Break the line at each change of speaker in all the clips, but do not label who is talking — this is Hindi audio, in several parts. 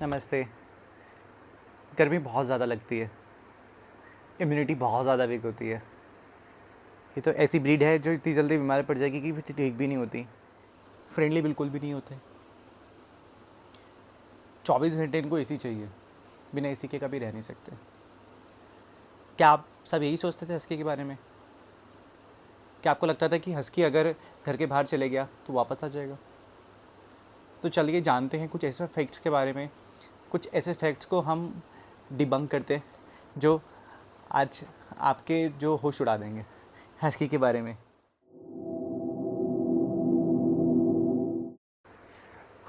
नमस्ते। गर्मी बहुत ज़्यादा लगती है, इम्यूनिटी बहुत ज़्यादा वीक होती है। ये तो ऐसी ब्रीड है जो इतनी जल्दी बीमार पड़ जाएगी कि फिर ठीक भी नहीं होती, फ्रेंडली बिल्कुल भी नहीं होते। 24 घंटे इनको एसी चाहिए, बिना एसी के कभी रह नहीं सकते। क्या आप सब यही सोचते थे हस्की के बारे में? क्या आपको लगता था कि हस्की अगर घर के बाहर चले गया तो वापस आ जाएगा? तो चलिए जानते हैं कुछ ऐसे फैक्ट्स के बारे में, कुछ ऐसे फैक्ट्स को हम डिबंक करते हैं जो आज आपके जो होश उड़ा देंगे हस्की के बारे में।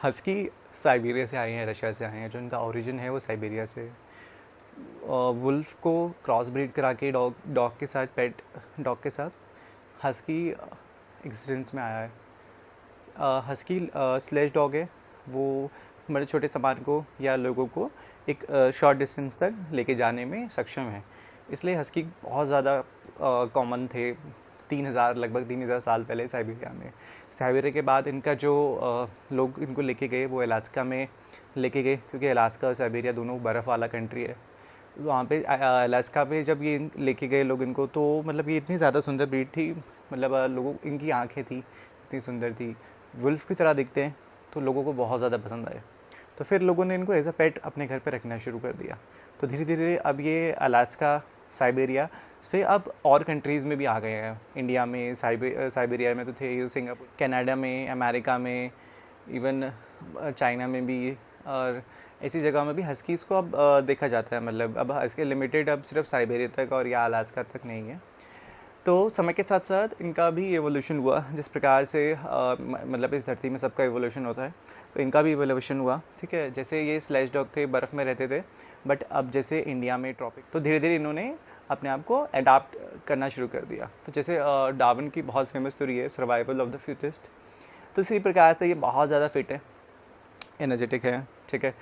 हस्की साइबेरिया से आए हैं, रशिया से आए हैं, जो इनका ओरिजिन है वो साइबेरिया से है। वुल्फ को क्रॉस ब्रीड करा के डॉग डॉग के साथ पेट डॉग के साथ हस्की एग्जिस्टेंस में आया है। हस्की स्लेज डॉग है, वो बड़े छोटे सामान को या लोगों को एक शॉर्ट डिस्टेंस तक लेके जाने में सक्षम है। इसलिए हस्की बहुत ज़्यादा कॉमन थे 3000 लगभग 3000 साल पहले साइबेरिया में। साइबेरिया के बाद इनका जो लोग इनको लेके गए वो अलास्का में लेके गए, क्योंकि अलास्का और साइबेरिया दोनों बर्फ़ वाला कंट्री है। वहाँ पे अलास्का पे जब ये लेके गए लोग इनको, तो मतलब ये इतनी ज़्यादा सुंदर ब्रीड थी, मतलब लोगों इनकी आँखें थी इतनी सुंदर थी, वुल्फ की तरह दिखते हैं, तो लोगों को बहुत ज़्यादा पसंद आए। तो फिर लोगों ने इनको एज अ पेट अपने घर पे रखना शुरू कर दिया। तो धीरे धीरे अब ये अलास्का साइबेरिया से अब और कंट्रीज़ में भी आ गए हैं। इंडिया में साइबेरिया में तो थे ये, सिंगापुर, कनाडा में, अमेरिका में, इवन चाइना में भी, और ऐसी जगह में भी हस्कीज़ को अब देखा जाता है। मतलब अब इसके लिमिटेड अब सिर्फ साइबेरिया तक और या अलास्का तक नहीं है। तो समय के साथ साथ इनका भी एवोल्यूशन हुआ, जिस प्रकार से मतलब इस धरती में सबका एवोल्यूशन होता है, तो इनका भी एवोल्यूशन हुआ। ठीक है, जैसे ये स्लेज डॉग थे, बर्फ़ में रहते थे, बट अब जैसे इंडिया में ट्रॉपिक, तो धीरे धीरे इन्होंने अपने आप को अडाप्ट करना शुरू कर दिया। तो जैसे डार्विन की बहुत फेमस थ्योरी है, सर्वाइवल ऑफ द फिटेस्ट, तो इसी प्रकार से ये बहुत ज़्यादा फिट है, एनर्जेटिक है। ठीक है,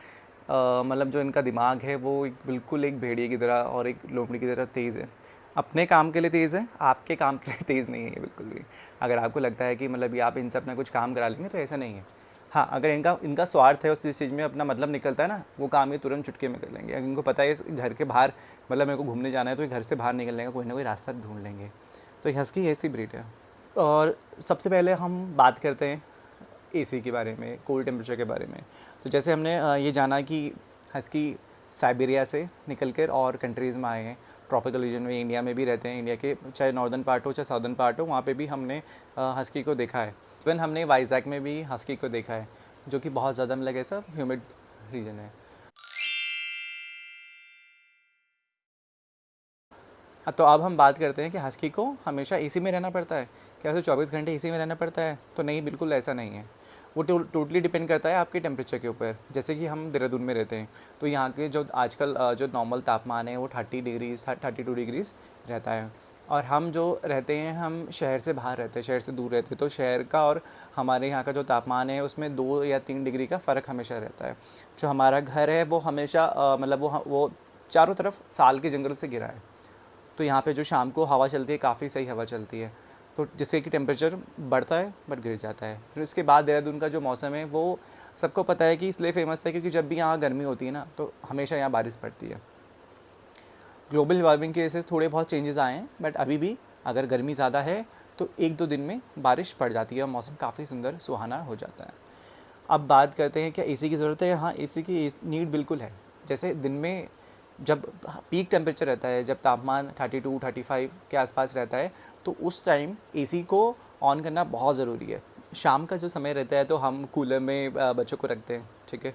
मतलब जो इनका दिमाग है वो बिल्कुल एक भेड़िए की तरह और एक लोमड़ी की तरह तेज़ है। अपने काम के लिए तेज़ है, आपके काम के लिए तेज़ नहीं है ये बिल्कुल भी। अगर आपको लगता है कि मतलब ये आप इनसे अपना कुछ काम करा लेंगे, तो ऐसा नहीं है। हाँ, अगर इनका इनका स्वार्थ है, उस जिस चीज़ में अपना मतलब निकलता है ना, वो काम ये तुरंत चुटकी में कर लेंगे। अगर इनको पता है इस घर के बाहर, मतलब मेरे को घूमने जाना है, तो ये घर से बाहर निकलने का कोई ना कोई रास्ता ढूंढ लेंगे। तो ये हस्की ऐसी ब्रीड है। और सबसे पहले हम बात करते हैं एसी के बारे में, कोल्ड टेम्परेचर के बारे में। तो जैसे हमने ये जाना कि हस्की साइबेरिया से निकल कर और कंट्रीज़ में आए हैं, ट्रॉपिकल रीजन में, इंडिया में भी रहते हैं। इंडिया के चाहे नॉर्दर्न पार्ट हो चाहे साउदर्न पार्ट हो, वहाँ पे भी हमने हस्की को देखा है। इवन हमने वाइजैक में भी हस्की को देखा है, जो कि बहुत ज़्यादा मतलब ऐसा ह्यूमिड रीजन है। तो अब हम बात करते हैं कि हस्की को हमेशा एसी में रहना पड़ता है। क्या उसे 24 घंटे एसी में रहना पड़ता है? तो नहीं, बिल्कुल ऐसा नहीं है। वो टोटली डिपेंड करता है आपके टेम्परेचर के ऊपर। जैसे कि हम देहरादून में रहते हैं, तो यहाँ के जो आजकल जो नॉर्मल तापमान है वो 30 डिग्रीज 32 डिग्रीज रहता है। और हम जो रहते हैं, हम शहर से बाहर रहते हैं, शहर से दूर रहते हैं, तो शहर का और हमारे यहाँ का जो तापमान है उसमें 2 या 3 डिग्री का फ़र्क हमेशा रहता है। जो हमारा घर है वो हमेशा मतलब वो चारों तरफ साल के जंगल से घिरा है। तो यहाँ पे जो शाम को हवा चलती है, काफ़ी सही हवा चलती है, तो जिससे कि टेम्परेचर बढ़ता है बट गिर जाता है। फिर उसके बाद देहरादून का जो मौसम है वो सबको पता है कि इसलिए फेमस है क्योंकि जब भी यहाँ गर्मी होती है ना, तो हमेशा यहाँ बारिश पड़ती है। ग्लोबल वार्मिंग की वजह से थोड़े बहुत चेंजेस आए हैं, बट अभी भी अगर गर्मी ज़्यादा है तो 1-2 दिन में बारिश पड़ जाती है और मौसम काफ़ी सुंदर सुहाना हो जाता है। अब बात करते हैं क्या एसी की ज़रूरत है? हाँ, एसी की नीड बिल्कुल है। जैसे दिन में जब पीक टेम्परेचर रहता है, जब तापमान 32-35 के आसपास रहता है, तो उस टाइम एसी को ऑन करना बहुत ज़रूरी है। शाम का जो समय रहता है तो हम कूलर में बच्चों को रखते हैं। ठीक है,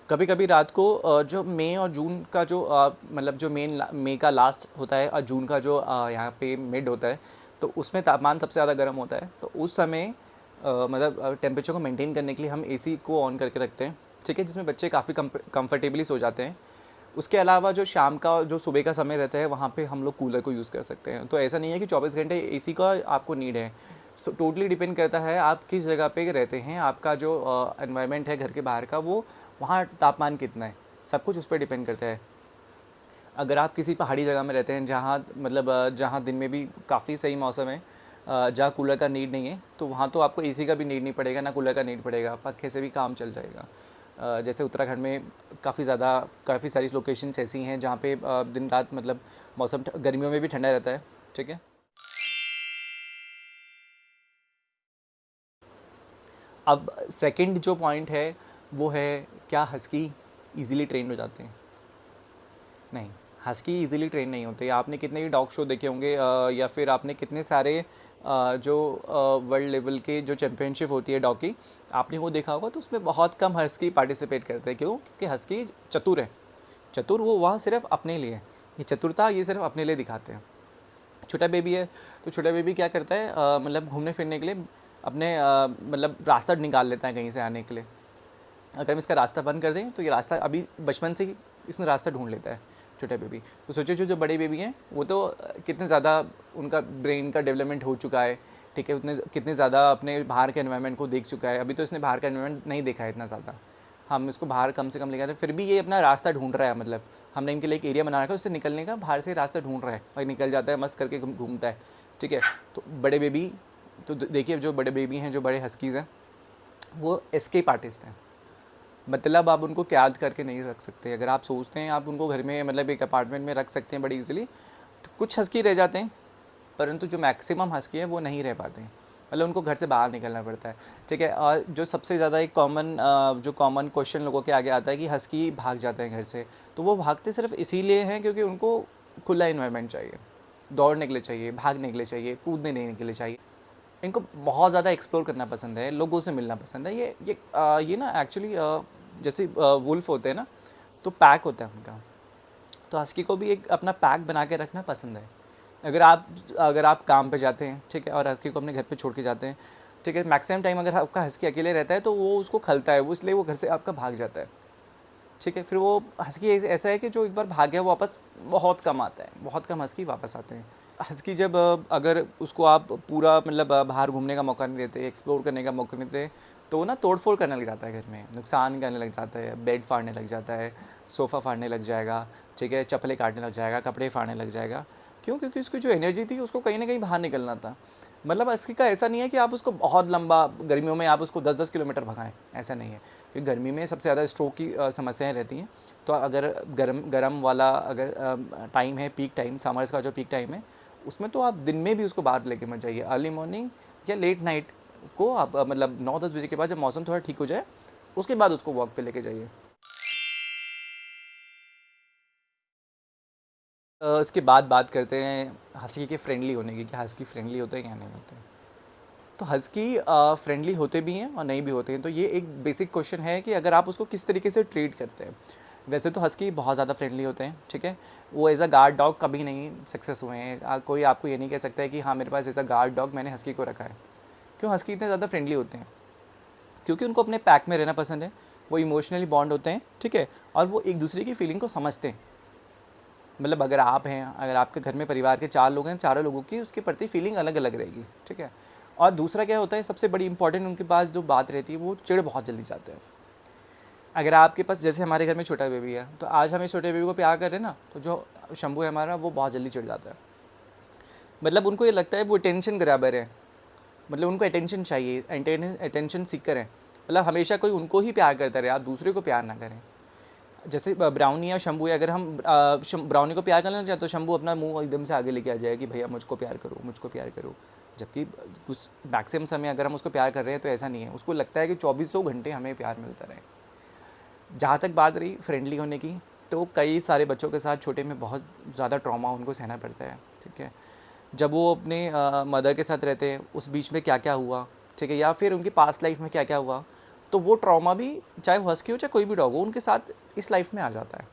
कभी कभी रात को जो मई और जून का जो मतलब जो मई का लास्ट होता है और जून का जो यहाँ पे मिड होता है, तो उसमें तापमान सबसे ज़्यादा गर्म होता है। तो उस समय मतलब टेम्परेचर को मेंटेन करने के लिए हम एसी को ऑन करके रखते हैं। ठीक है, जिसमें बच्चे काफ़ी कंफर्टेबली सो जाते हैं। उसके अलावा जो शाम का और जो सुबह का समय रहता है, वहाँ पे हम लोग कूलर को यूज़ कर सकते हैं। तो ऐसा नहीं है कि 24 घंटे एसी का आपको नीड है। सो टोटली डिपेंड करता है आप किस जगह पे रहते हैं, आपका जो एनवायरनमेंट है घर के बाहर का, वो वहाँ तापमान कितना है, सब कुछ उस पर डिपेंड करता है। अगर आप किसी पहाड़ी जगह में रहते हैं जहाँ मतलब जहाँ दिन में भी काफ़ी सही मौसम है, जहाँ कूलर का नीड नहीं है, तो वहाँ तो आपको एसी का भी नीड नहीं पड़ेगा, ना कूलर का नीड पड़ेगा, पंखे से भी काम चल जाएगा। जैसे उत्तराखंड में काफ़ी सारी लोकेशंस ऐसी हैं जहाँ पे दिन रात मतलब मौसम गर्मियों में भी ठंडा रहता है, ठीक है। अब सेकंड जो पॉइंट है वो है, क्या हस्की इजीली ट्रेन हो जाते हैं? नहीं, हस्की इजीली ट्रेन नहीं होते। आपने कितने ही डॉग शो देखे होंगे, या फिर आपने कितने सारे जो वर्ल्ड लेवल के जो चैम्पियनशिप होती है डॉग की, आपने वो देखा होगा, तो उसमें बहुत कम हस्की पार्टिसिपेट करते हैं। क्यों? क्योंकि हस्की चतुर है। चतुर वो वहाँ सिर्फ अपने लिए है। ये चतुरता ये सिर्फ अपने लिए दिखाते हैं। छोटा बेबी है तो छोटा बेबी क्या करता है, मतलब घूमने फिरने के लिए अपने मतलब रास्ता निकाल लेता है कहीं से आने के लिए। अगर हम इसका रास्ता बंद कर दें तो ये रास्ता अभी बचपन से ही इसने रास्ता ढूंढ लेता है, छोटा बेबी। तो सोचो जो जो बड़े बेबी हैं वो तो कितने ज़्यादा उनका ब्रेन का डेवलपमेंट हो चुका है, ठीक है, उतने कितने ज़्यादा अपने बाहर के एनवायरनमेंट को देख चुका है। अभी तो इसने बाहर का एनवायरनमेंट नहीं देखा है इतना ज़्यादा, हम इसको बाहर कम से कम ले गए थे, फिर भी ये अपना रास्ता ढूंढ रहा है। मतलब हमने इनके लिए एक एरिया बना रखा है, उससे निकलने का बाहर से रास्ता ढूंढ रहा है और निकल जाता है, मस्त करके घूमता है, ठीक है। तो बड़े बेबी, तो देखिए जो बड़े बेबी हैं, जो बड़े हस्कीज़ हैं, वो एस्केप आर्टिस्ट हैं। मतलब आप उनको कैद करके नहीं रख सकते। अगर आप सोचते हैं आप उनको घर में मतलब एक अपार्टमेंट में रख सकते हैं बड़ी इजीली, तो कुछ हस्की रह जाते हैं, परंतु जो मैक्सिमम हस्की है वो नहीं रह पाते हैं। मतलब उनको घर से बाहर निकलना पड़ता है, ठीक है। और जो सबसे ज़्यादा एक कॉमन क्वेश्चन लोगों के आगे आता है कि हस्की भाग जाते हैं घर से, तो वो भागते सिर्फ इसीलिए हैं क्योंकि उनको खुला इन्वायरमेंट चाहिए, दौड़ने के लिए चाहिए, भागने के लिए चाहिए, कूदने के लिए चाहिए। इनको बहुत ज़्यादा एक्सप्लोर करना पसंद है, लोगों से मिलना पसंद है। ये ना एक्चुअली जैसे वुल्फ होते हैं ना, तो पैक होता है उनका। तो हस्की को भी एक अपना पैक बना के रखना पसंद है। अगर आप काम पे जाते हैं, ठीक है, और हस्की को अपने घर पे छोड़ के जाते हैं, ठीक है, मैक्सिमम टाइम अगर आपका हस्की अकेले रहता है तो वो उसको खलता है, वो इसलिए वो घर से आपका भाग जाता है, ठीक है। फिर वो हस्की ऐसा है कि जो एक बार भाग गया वो वापस बहुत कम आता है, बहुत कम हस्की वापस आते हैं। हस्की जब अगर उसको आप पूरा मतलब बाहर घूमने का मौका नहीं देते, एक्सप्लोर करने का मौका नहीं देते, तो वो ना तोड़ फोड़ करने लग जाता है, घर में नुकसान करने लग जाता है, बेड फाड़ने लग जाता है, सोफ़ा फाड़ने लग जाएगा, ठीक है, चप्पलें काटने लग जाएगा, कपड़े फाड़ने लग जाएगा। क्यों? क्योंकि उसकी जो एनर्जी थी उसको कहीं ना कहीं बाहर निकलना था। मतलब हस्की का ऐसा नहीं है कि आप उसको बहुत लंबा गर्मियों में आप उसको 10-10 किलोमीटर भगाएं, ऐसा नहीं है। क्योंकि गर्मी में सबसे ज़्यादा स्ट्रोक की समस्याएं रहती हैं। तो अगर गरम वाला अगर टाइम है, पीक टाइम, समर्स का जो पीक टाइम है, उसमें तो आप दिन में भी उसको बाहर लेके मत जाइए। अर्ली मॉर्निंग या लेट नाइट को आप मतलब 9-10 बजे के बाद जब मौसम थोड़ा ठीक हो जाए, उसके बाद उसको वॉक पे लेके जाइए। इसके बाद बात करते हैं हस्की के फ्रेंडली होने की, कि हस्की फ्रेंडली होते हैं क्या नहीं होते हैं। तो हस्की फ्रेंडली होते भी हैं और नहीं भी होते हैं। तो ये एक बेसिक क्वेश्चन है कि अगर आप उसको किस तरीके से ट्रीट करते हैं। वैसे तो हस्की बहुत ज़्यादा फ्रेंडली होते हैं, ठीक है। वो एज अ गार्ड डॉग कभी नहीं सक्सेस हुए हैं। कोई आपको ये नहीं कह सकता है कि हाँ मेरे पास एज अ गार्ड डॉग मैंने हस्की को रखा है। क्यों? हस्की इतने ज़्यादा फ्रेंडली होते हैं क्योंकि उनको अपने पैक में रहना पसंद है। वो इमोशनली बॉन्ड होते हैं, ठीक है, और वो एक दूसरे की फीलिंग को समझते हैं। मतलब अगर आप हैं, अगर आपके घर में परिवार के 4 लोग हैं, चारों लोगों की उसके प्रति फीलिंग अलग अलग रहेगी, ठीक है। और दूसरा क्या होता है, सबसे बड़ी इंपॉर्टेंट उनके पास जो बात रहती है, वो चिढ़ बहुत जल्दी जाते हैं। अगर आपके पास, जैसे हमारे घर में छोटा बेबी है, तो आज हम इस छोटे बेबी को प्यार कर रहे हैं ना, तो जो शंभू है हमारा, वो बहुत जल्दी चिढ़ जाता है। मतलब उनको ये लगता है वो अटेंशन ग्रैबर है, मतलब उनको अटेंशन चाहिए, अटेंशन सीकर है। मतलब हमेशा कोई उनको ही प्यार करता रहे, आप दूसरे को प्यार ना करें। जैसे ब्राउनी या शंभू है, अगर हम ब्राउनी को प्यार करना चाहते तो शंभू अपना मुंह एकदम से आगे लेके आ जाएगा कि भैया मुझको प्यार करो, मुझको प्यार करो। जबकि कुछ मैक्सिमम समय अगर हम उसको प्यार कर रहे हैं तो ऐसा नहीं है, उसको लगता है कि 2400 घंटे हमें प्यार मिलता रहे। जहाँ तक बात रही फ्रेंडली होने की, तो कई सारे बच्चों के साथ छोटे में बहुत ज़्यादा ट्रॉमा उनको सहना पड़ता है, ठीक है। जब वो अपने मदर के साथ रहते हैं, उस बीच में क्या क्या हुआ, ठीक है, या फिर उनकी पास्ट लाइफ में क्या क्या हुआ, तो वो ट्रॉमा भी, चाहे वो हस्की हो चाहे कोई भी डॉग हो, उनके साथ इस लाइफ में आ जाता है।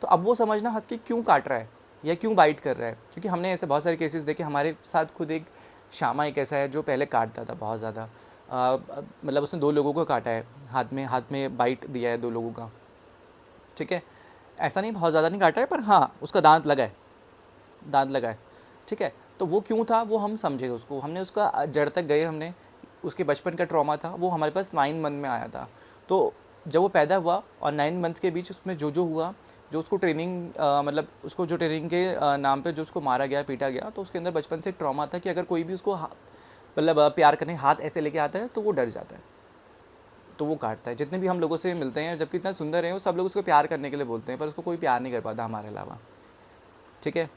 तो अब वो समझना हस्की क्यों काट रहा है या क्यों बाइट कर रहा है, क्योंकि हमने ऐसे बहुत सारे केसेस देखे। हमारे साथ खुद एक श्यामा एक ऐसा है जो पहले काटता था बहुत ज़्यादा, मतलब उसने 2 लोगों को काटा है, हाथ में बाइट दिया है 2 लोगों का, ठीक है। ऐसा नहीं बहुत ज़्यादा नहीं काटा है, पर हाँ उसका दांत लगा है, ठीक है। तो वो क्यों था वो हम समझे, उसको हमने उसका जड़ तक गए, हमने उसके बचपन का ट्रॉमा था वो हमारे पास 9 मंथ में आया था। तो जब वो पैदा हुआ और 9 मंथ के बीच उसमें जो जो हुआ, जो उसको ट्रेनिंग मतलब उसको जो ट्रेनिंग के नाम पे जो उसको मारा गया, पीटा गया, तो उसके अंदर बचपन से ट्रॉमा था कि अगर कोई भी उसको मतलब प्यार करने हाथ ऐसे लेके आता है तो वो डर जाता है। तो वो काटता है। जितने भी हम लोगों से मिलते हैं, जबकि इतना सुंदर है वो, सब लोग उसको प्यार करने के लिए बोलते हैं, पर उसको कोई प्यार नहीं कर पाता हमारे अलावा। ठीक है,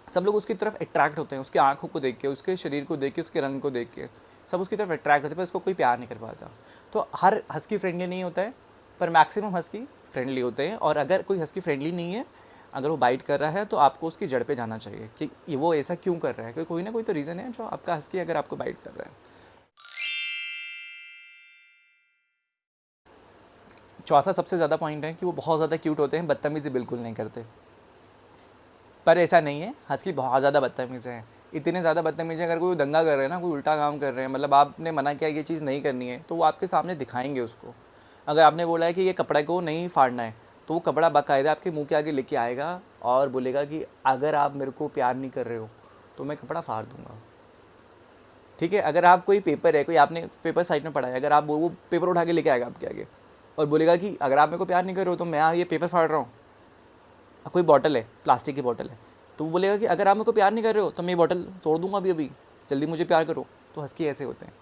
सब लोग उसकी तरफ अट्रैक्ट होते हैं, उसकी आंखों को देख के, उसके शरीर को देख के, उसके रंग को देख के, सब उसकी तरफ अट्रैक्ट होते हैं, पर उसको कोई प्यार नहीं कर पाता। तो हर हस्की फ्रेंडली नहीं होता है, पर मैक्सिमम हस्की फ्रेंडली होते हैं। और अगर कोई हस्की फ्रेंडली नहीं है, अगर वो बाइट कर रहा है, तो आपको उसकी जड़ पे जाना चाहिए कि ये वो ऐसा क्यों कर रहा है, क्योंकि कोई ना कोई तो रीज़न है जो आपका हस्की अगर आपको बाइट कर रहा है। चौथा सबसे ज़्यादा पॉइंट है कि वो बहुत ज़्यादा क्यूट होते हैं, बदतमीज़ी बिल्कुल नहीं करते। पर ऐसा नहीं है, हस्की बहुत ज़्यादा बदतमीज़ है। इतने ज़्यादा बदतमीज़ है, अगर कोई दंगा कर रहे हैं ना, कोई उल्टा काम कर रहे हैं, मतलब आपने मना किया ये चीज़ नहीं करनी है, तो वो आपके सामने दिखाएंगे उसको। अगर आपने बोला है कि ये कपड़े को नहीं फाड़ना है, तो वो कपड़ा बाकायदा आपके मुंह के आगे लेके आएगा और बोलेगा कि अगर आप मेरे को प्यार नहीं कर रहे हो तो मैं कपड़ा फाड़ दूंगा। ठीक है, अगर आप कोई पेपर है, कोई आपने पेपर साइड में पढ़ा है, अगर आप वो पेपर उठा के लेके आएगा आपके आगे और बोलेगा कि अगर आप मेरे को प्यार नहीं कर रहे हो तो मैं ये पेपर फाड़ रहा हूँ। कोई बॉटल है, प्लास्टिक की बॉटल है, तो वो बोलेगा कि अगर आप मेरे को प्यार नहीं कर रहे हो तो मैं ये बॉटल तोड़ दूंगा अभी अभी, जल्दी मुझे प्यार करो। तो हस्की ऐसे होते हैं,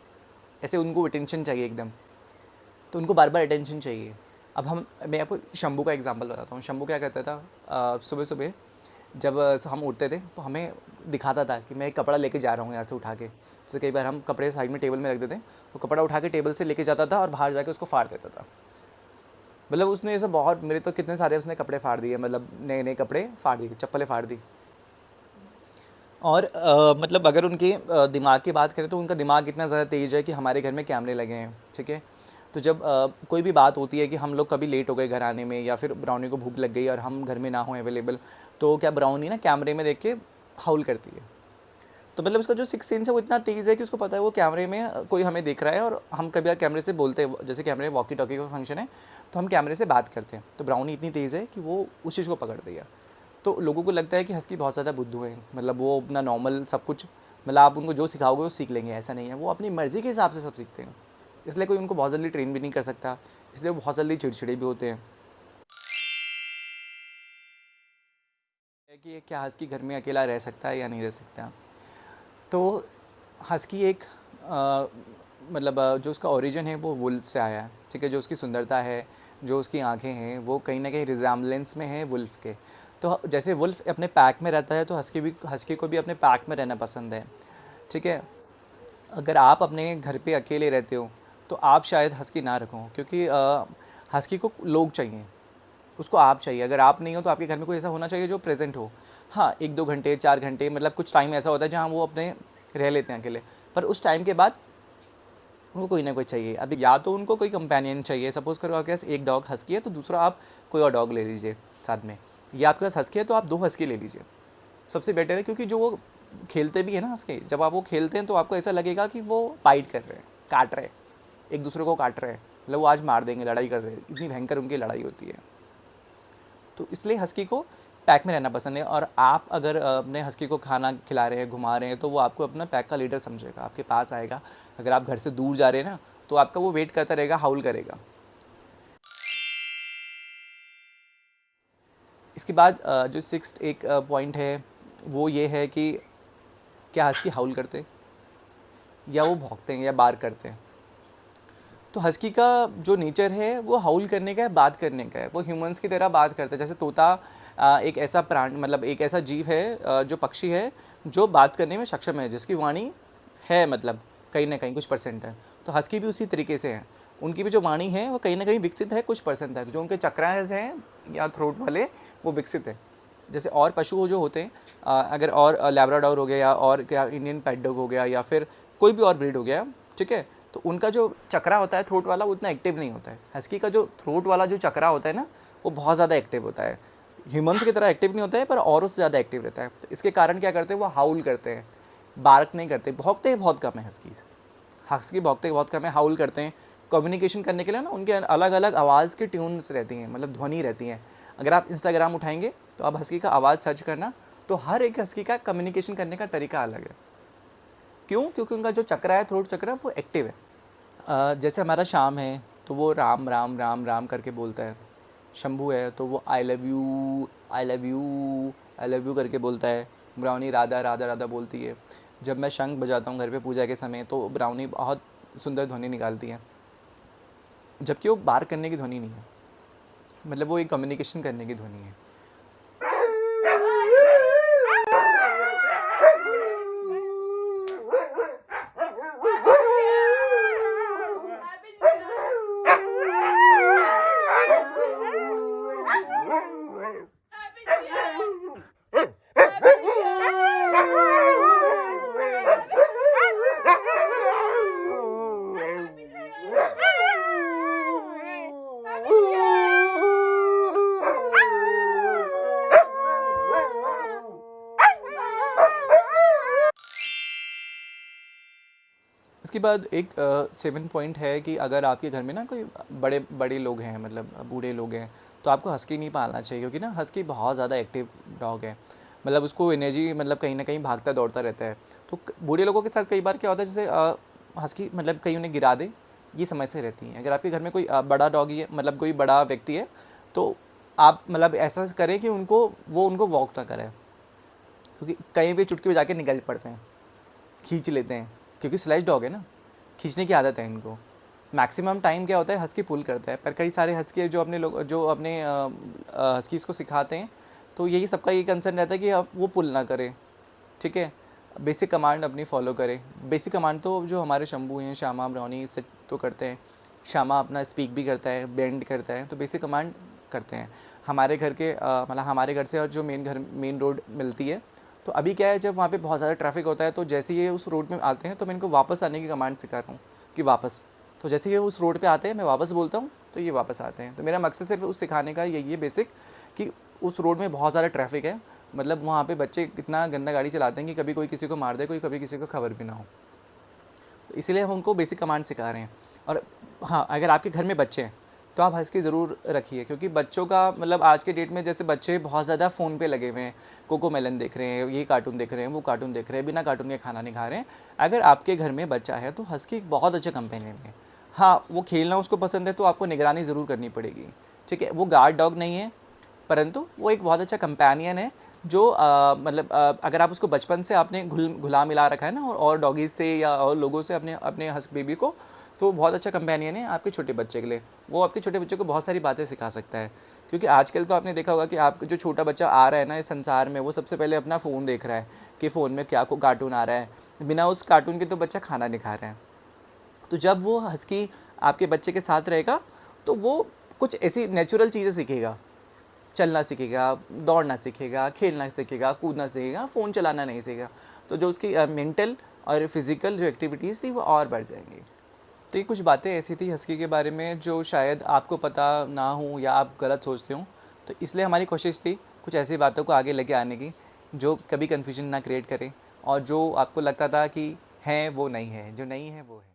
ऐसे उनको अटेंशन चाहिए एकदम, तो उनको बार बार अटेंशन चाहिए। अब मैं आपको शंभू का एग्जांपल बताता हूँ। शंभू क्या करता था, सुबह सुबह जब हम उठते थे तो हमें दिखाता था कि मैं एक कपड़ा लेके जा रहा हूँ यहाँ से उठा के। जैसे कई बार हम कपड़े साइड में टेबल में रख देते हैं, तो कपड़ा उठा के टेबल से लेके जाता था और बाहर जाके उसको फाड़ देता था। मतलब उसने ऐसा बहुत, मेरे तो कितने सारे उसने कपड़े फाड़ दिए, मतलब नए नए कपड़े फाड़ दिए, चप्पलें फाड़ दी। और मतलब अगर उनके दिमाग की बात करें तो उनका दिमाग इतना ज़्यादा तेज़ है कि हमारे घर में कैमरे लगे हैं। ठीक है, तो जब कोई भी बात होती है कि हम लोग कभी लेट हो गए घर आने में, या फिर ब्राउनी को भूख लग गई और हम घर में ना हो अवेलेबल, तो क्या ब्राउनी ना कैमरे में देख के हाउल करती है। तो मतलब उसका जो सिक्स सेंस है वो इतना तेज़ है कि उसको पता है वो कैमरे में कोई हमें देख रहा है, और हम कभी कैमरे से बोलते हैं, जैसे कैमरे में वॉकी टॉकी का फंक्शन है तो हम कैमरे से बात करते हैं, तो ब्राउनी इतनी तेज़ है कि वो उस चीज़ को पकड़ दिया। तो लोगों को लगता है कि हस्की बहुत ज़्यादा बुद्धू है, मतलब वो अपना नॉर्मल सब कुछ, मतलब आप उनको जो सिखाओगे वो सीख लेंगे, ऐसा नहीं है, वो अपनी मर्ज़ी के हिसाब से सब सीखते हैं। इसलिए कोई उनको बहुत जल्दी ट्रेन भी नहीं कर सकता, इसलिए वो बहुत जल्दी चिड़चिड़े भी होते हैं। कि क्या हस्की घर में अकेला रह सकता है या नहीं रह सकता। तो हस्की एक मतलब जो उसका ओरिजिन है वो वुल्फ से आया है। ठीक है, जो उसकी सुंदरता है, जो उसकी आंखें हैं, वो कहीं ना कहीं रिजेम्बलेंस में है वुल्फ के। तो जैसे वुल्फ अपने पैक में रहता है, तो हस्की को भी अपने पैक में रहना पसंद है। ठीक है, अगर आप अपने घर पे अकेले रहते हो तो आप शायद हस्की ना रखो, क्योंकि हस्की को लोग चाहिए, उसको आप चाहिए। अगर आप नहीं हो तो आपके घर में कोई ऐसा होना चाहिए जो प्रेजेंट हो। हाँ, 1-2 घंटे 4 घंटे, मतलब कुछ टाइम ऐसा होता है जहाँ वो अपने रह लेते हैं अकेले, पर उस टाइम के बाद उनको कोई ना कोई चाहिए। अभी या तो उनको कोई कंपेनियन चाहिए, सपोज़ करो आपके पास एक डॉग हस्की है तो दूसरा आप कोई और डॉग ले लीजिए साथ में, या आपके पास हस्की है तो आप 2 हस्की ले लीजिए, सबसे बेटर है। क्योंकि जो वो खेलते भी है ना हस्की, जब आप वो खेलते हैं तो आपको ऐसा लगेगा कि वो बाइट कर रहे हैं, काट रहे हैं, एक दूसरे को काट रहे हैं, मतलब वो आज मार देंगे, लड़ाई कर रहे हैं, इतनी भयंकर उनकी लड़ाई होती है। तो इसलिए हस्की को पैक में रहना पसंद है। और आप अगर अपने हस्की को खाना खिला रहे हैं, घुमा रहे हैं, तो वो आपको अपना पैक का लीडर समझेगा, आपके पास आएगा। अगर आप घर से दूर जा रहे हैं ना, तो आपका वो वेट करता रहेगा, हाउल करेगा। इसके बाद जो सिक्स्थ एक पॉइंट है वो ये है कि क्या हस्की हाउल करते, या वो भौंकते हैं, या बार करते हैं। तो हस्की का जो नेचर है वो हाउल करने का है, बात करने का है। वो ह्यूमंस की तरह बात करता है। जैसे तोता एक ऐसा प्राणी, मतलब एक ऐसा जीव है, जो पक्षी है, जो बात करने में सक्षम है, जिसकी वाणी है, मतलब कहीं ना कहीं कुछ परसेंट है। तो हस्की भी उसी तरीके से है, उनकी भी जो वाणी है वो कहीं ना कहीं विकसित है कुछ परसेंट तक। जो उनके चक्रास हैं या थ्रोट वाले, वो विकसित है। जैसे और पशु जो होते हैं, अगर और लैब्राडोर हो गया, या और क्या इंडियन पेट डॉग हो गया, या फिर कोई भी और ब्रीड हो गया, ठीक है, तो उनका जो चक्रा होता है थ्रोट वाला, वो उतना एक्टिव नहीं होता है। हस्की का जो थ्रोट वाला जो चक्रा होता है ना, वो बहुत ज़्यादा एक्टिव होता है। ह्यूमन्स की तरह एक्टिव नहीं होता है, पर औरों से ज़्यादा एक्टिव रहता है। तो इसके कारण क्या करते हैं, वो हाउल करते हैं, बार्क नहीं करते। भौंकते बहुत कम है हस्कीज़, हस्की भौंकते बहुत कम है, हाउल करते हैं। कम्युनिकेशन करने के लिए ना उनके अलग अलग आवाज़ की ट्यून्स रहती हैं, मतलब ध्वनि रहती हैं। अगर आप इंस्टाग्राम उठाएंगे तो आप हस्की का आवाज़ सर्च करना, तो हर एक हस्की का कम्युनिकेशन करने का तरीका अलग है। क्यों? क्योंकि उनका जो चक्रा है, थ्रोट चक्रा, वो एक्टिव है। जैसे हमारा शाम है तो वो राम राम राम राम करके बोलता है। शंभू है तो वो I love you I love you I love you करके बोलता है। ब्राउनी राधा राधा राधा बोलती है। जब मैं शंख बजाता हूँ घर पे पूजा के समय, तो ब्राउनी बहुत सुंदर ध्वनि निकालती है। जबकि वो बार करने की ध्वनि नहीं है, मतलब वो एक कम्युनिकेशन करने की ध्वनि है। इसके बाद एक 7 पॉइंट है कि अगर आपके घर में ना कोई बड़े बड़े लोग हैं, मतलब बूढ़े लोग हैं, तो आपको हस्की नहीं पालना चाहिए, क्योंकि ना हस्की बहुत ज़्यादा एक्टिव डॉग है। मतलब उसको एनर्जी, मतलब कहीं ना कहीं भागता दौड़ता रहता है। तो बूढ़े लोगों के साथ कई बार क्या होता है, जैसे हस्की मतलब कहीं उन्हें गिरा दे, ये समस्या रहती है। अगर आपके घर में कोई बड़ा डॉगी है, मतलब कोई बड़ा व्यक्ति है, तो आप मतलब ऐसा करें कि उनको वॉक ना करें, क्योंकि कहीं भी चुटकी बजा के निकल पड़ते हैं, खींच लेते हैं, क्योंकि स्लेज डॉग है ना, खींचने की आदत है इनको। मैक्सिमम टाइम क्या होता है, हस्की पुल करता है, पर कई सारे हस्की जो अपने हस्कीज़ को सिखाते हैं, तो यही सबका ये कंसर्न रहता है कि अब वो पुल ना करे, ठीक है। बेसिक कमांड अपनी फॉलो करे। बेसिक कमांड तो जो हमारे शंभू हैं, श्यामा, ब्राउनी, से तो करते हैं। श्यामा अपना स्पीक भी करता है, बेंड करता है, तो बेसिक कमांड करते हैं। हमारे घर के मतलब हमारे घर से और जो मेन रोड मिलती है, तो अभी क्या है, जब वहाँ पे बहुत ज़्यादा ट्रैफिक होता है, तो जैसे ये उस रोड में आते हैं, तो मैं इनको वापस आने की कमांड सिखा रहा हूँ कि वापस। तो जैसे ये उस रोड पे आते हैं, मैं वापस बोलता हूँ, तो ये वापस आते हैं। तो मेरा मकसद सिर्फ उस सिखाने का यही है बेसिक, कि उस रोड में बहुत ज़्यादा ट्रैफिक है, मतलब वहाँ पे बच्चे कितना गंदा गाड़ी चलाते हैं कि कभी कोई किसी को मार दे, कोई कभी किसी को खबर भी ना हो। तो इसीलिए हम उनको बेसिक कमांड सिखा रहे हैं। और हाँ, अगर आपके घर में बच्चे हैं, तो आप हस्की ज़रूर रखिए, क्योंकि बच्चों का मतलब आज के डेट में जैसे बच्चे बहुत ज़्यादा फ़ोन पे लगे हुए हैं, कोको मेलन देख रहे हैं, ये कार्टून देख रहे हैं, वो कार्टून देख रहे हैं, बिना कार्टून के खाना नहीं खा रहे हैं। अगर आपके घर में बच्चा है, तो हस्की एक बहुत अच्छा कंपेनियन है। हाँ, वो खेलना उसको पसंद है, तो आपको निगरानी ज़रूर करनी पड़ेगी, ठीक है। वो गार्ड डॉग नहीं है, परंतु वो एक बहुत अच्छा कंपेनियन है, जो मतलब अगर आप उसको बचपन से आपने घुला मिला रखा है ना, और डॉगीज़ से या और लोगों से, अपने अपने हस्क बेबी को, तो बहुत अच्छा कंपेनियन है आपके छोटे बच्चे के लिए। वो आपके छोटे बच्चे को बहुत सारी बातें सिखा सकता है, क्योंकि आजकल तो आपने देखा होगा कि आप जो छोटा बच्चा आ रहा है ना इस संसार में, वो सबसे पहले अपना फ़ोन देख रहा है कि फ़ोन में क्या को कार्टून आ रहा है। बिना उस कार्टून के तो बच्चा खाना नहीं खा रहा है। तो जब वो हस्की आपके बच्चे के साथ रहेगा, तो वो कुछ ऐसी नेचुरल चीज़ें सीखेगा, चलना सीखेगा, दौड़ना सीखेगा, खेलना सीखेगा, कूदना सीखेगा, फ़ोन चलाना नहीं सीखेगा। तो जो उसकी मेंटल और फिज़िकल जो एक्टिविटीज़ थी, वो और बढ़ जाएंगी। तो ये कुछ बातें ऐसी थी हस्की के बारे में, जो शायद आपको पता ना हो या आप गलत सोचते हो। तो इसलिए हमारी कोशिश थी कुछ ऐसी बातों को आगे लेके आने की, जो कभी कन्फ्यूजन ना क्रिएट करें, और जो आपको लगता था कि हैं वो नहीं है, जो नहीं है वो है।